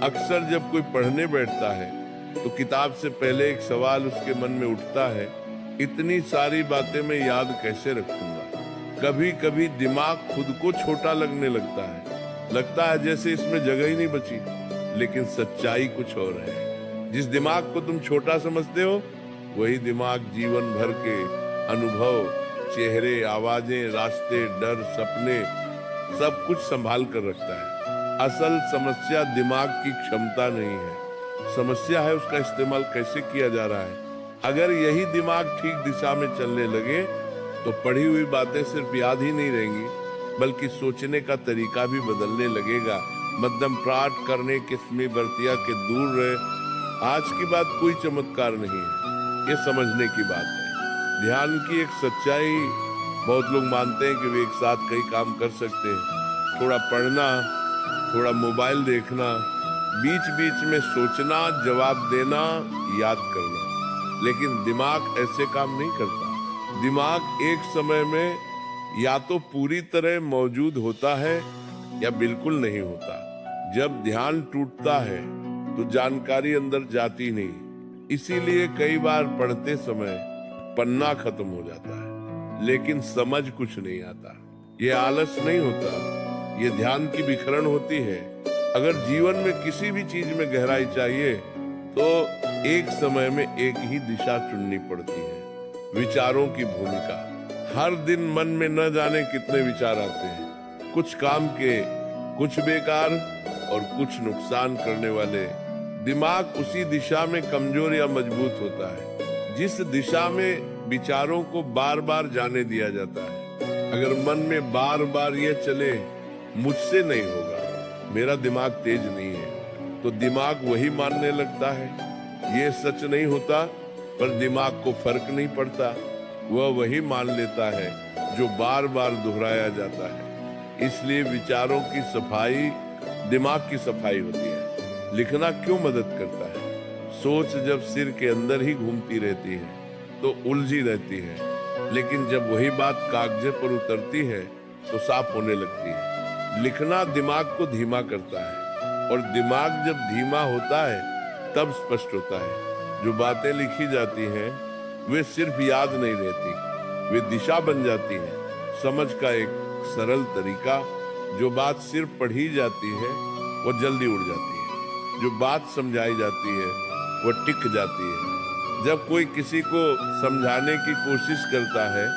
अक्सर जब कोई पढ़ने बैठता है तो किताब से पहले एक सवाल उसके मन में उठता है, इतनी सारी बातें मैं याद कैसे रखूंगा। कभी कभी दिमाग खुद को छोटा लगने लगता है जैसे इसमें जगह ही नहीं बची। लेकिन सच्चाई कुछ और है। जिस दिमाग को तुम छोटा समझते हो वही दिमाग जीवन भर के अनुभव, चेहरे, आवाजें, रास्ते, डर, सपने सब कुछ संभाल कर रखता है। असल समस्या दिमाग की क्षमता नहीं है, समस्या है उसका इस्तेमाल कैसे किया जा रहा है। अगर यही दिमाग ठीक दिशा में चलने लगे तो पढ़ी हुई बातें सिर्फ याद ही नहीं रहेंगी, बल्कि सोचने का तरीका भी बदलने लगेगा। मध्यम प्राट करने किस्मी बर्तिया के दूर रहे। आज की बात कोई चमत्कार नहीं है, ये समझने की बात है। ध्यान की एक सच्चाई, बहुत लोग मानते हैं कि वे एक साथ कई काम कर सकते हैं। थोड़ा पढ़ना, थोड़ा मोबाइल देखना, बीच बीच में सोचना, जवाब देना, याद करना। लेकिन दिमाग ऐसे काम नहीं करता। दिमाग एक समय में या तो पूरी तरह मौजूद होता है या बिल्कुल नहीं होता। जब ध्यान टूटता है तो जानकारी अंदर जाती नहीं। इसीलिए कई बार पढ़ते समय पन्ना खत्म हो जाता है लेकिन समझ कुछ नहीं आता। ये आलस नहीं होता, ये ध्यान की विखरण होती है। अगर जीवन में किसी भी चीज में गहराई चाहिए तो एक समय में एक ही दिशा चुननी पड़ती है। विचारों की भूमिका। हर दिन मन में न जाने कितने विचार आते हैं, कुछ काम के, कुछ बेकार और कुछ नुकसान करने वाले। दिमाग उसी दिशा में कमजोर या मजबूत होता है जिस दिशा में विचारों को बार बार जाने दिया जाता है। अगर मन में बार बार ये चले, मुझसे नहीं होगा, मेरा दिमाग तेज नहीं है, तो दिमाग वही मानने लगता है। ये सच नहीं होता, पर दिमाग को फर्क नहीं पड़ता। वह वही मान लेता है जो बार बार दोहराया जाता है। इसलिए विचारों की सफाई दिमाग की सफाई होती है। लिखना क्यों मदद करता है? सोच जब सिर के अंदर ही घूमती रहती है तो उलझी रहती है, लेकिन जब वही बात कागज पर उतरती है तो साफ होने लगती है। लिखना दिमाग को धीमा करता है और दिमाग जब धीमा होता है तब स्पष्ट होता है। जो बातें लिखी जाती हैं वे सिर्फ याद नहीं रहती, वे दिशा बन जाती हैं। समझ का एक सरल तरीका। जो बात सिर्फ पढ़ी जाती है वो जल्दी उड़ जाती है, जो बात समझाई जाती है वो टिक जाती है। जब कोई किसी को समझाने की कोशिश करता है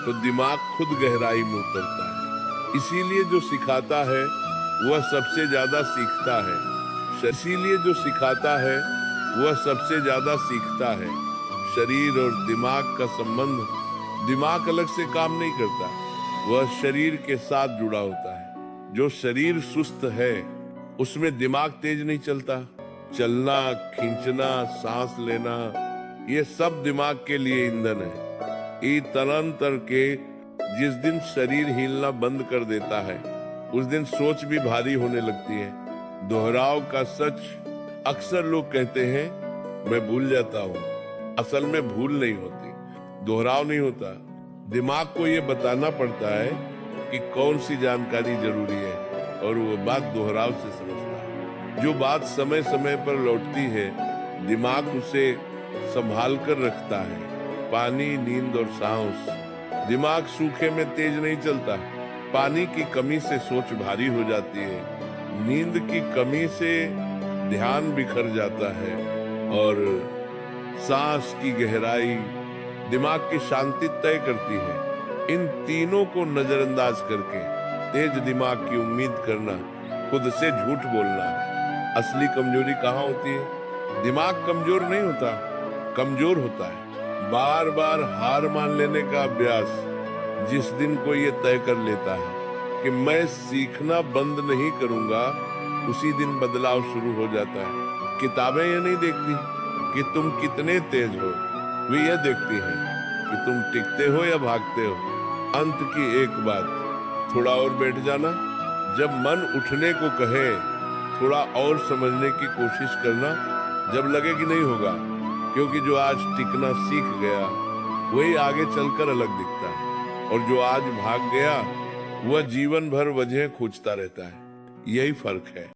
तो दिमाग खुद गहराई में उतरता है। इसीलिए जो सिखाता है वह सबसे ज्यादा सीखता है। इसीलिए जो सिखाता है वह सबसे ज्यादा सीखता है। शरीर और दिमाग का संबंध, दिमाग अलग से काम नहीं करता, वह शरीर के साथ जुड़ा होता है। जो शरीर सुस्त है उसमें दिमाग तेज नहीं चलता। चलना, खींचना, सांस लेना, ये सब दिमाग के लिए ईंधन है। तदनंतर के जिस दिन शरीर हिलना बंद कर देता है उस दिन सोच भी भारी होने लगती है। दोहराव का सच। अक्सर लोग कहते हैं मैं भूल जाता हूँ, असल में भूल नहीं होती, दोहराव नहीं होता। दिमाग को ये बताना पड़ता है कि कौन सी जानकारी जरूरी है और वो बात दोहराव से समझता है। जो बात समय समय पर लौटती है दिमाग उसे संभाल कर रखता है। पानी, नींद और सांस। दिमाग सूखे में तेज नहीं चलता। पानी की कमी से सोच भारी हो जाती है, नींद की कमी से ध्यान बिखर जाता है और सांस की गहराई दिमाग की शांति तय करती है। इन तीनों को नजरअंदाज करके तेज दिमाग की उम्मीद करना खुद से झूठ बोलना है। असली कमजोरी कहाँ होती है? दिमाग कमजोर नहीं होता, कमजोर होता है बार बार हार मान लेने का अभ्यास। जिस दिन कोई ये तय कर लेता है कि मैं सीखना बंद नहीं करूंगा, उसी दिन बदलाव शुरू हो जाता है। किताबें ये नहीं देखती कि तुम कितने तेज हो, वे ये देखती हैं कि तुम टिकते हो या भागते हो। अंत की एक बात, थोड़ा और बैठ जाना। जब मन उठने को कहे थोड़ा और समझने की कोशिश करना। जब लगे कि नहीं होगा, क्योंकि जो आज टिकना सीख गया वही आगे चलकर अलग दिखता है, और जो आज भाग गया वह जीवन भर वजह खोजता रहता है। यही फर्क है।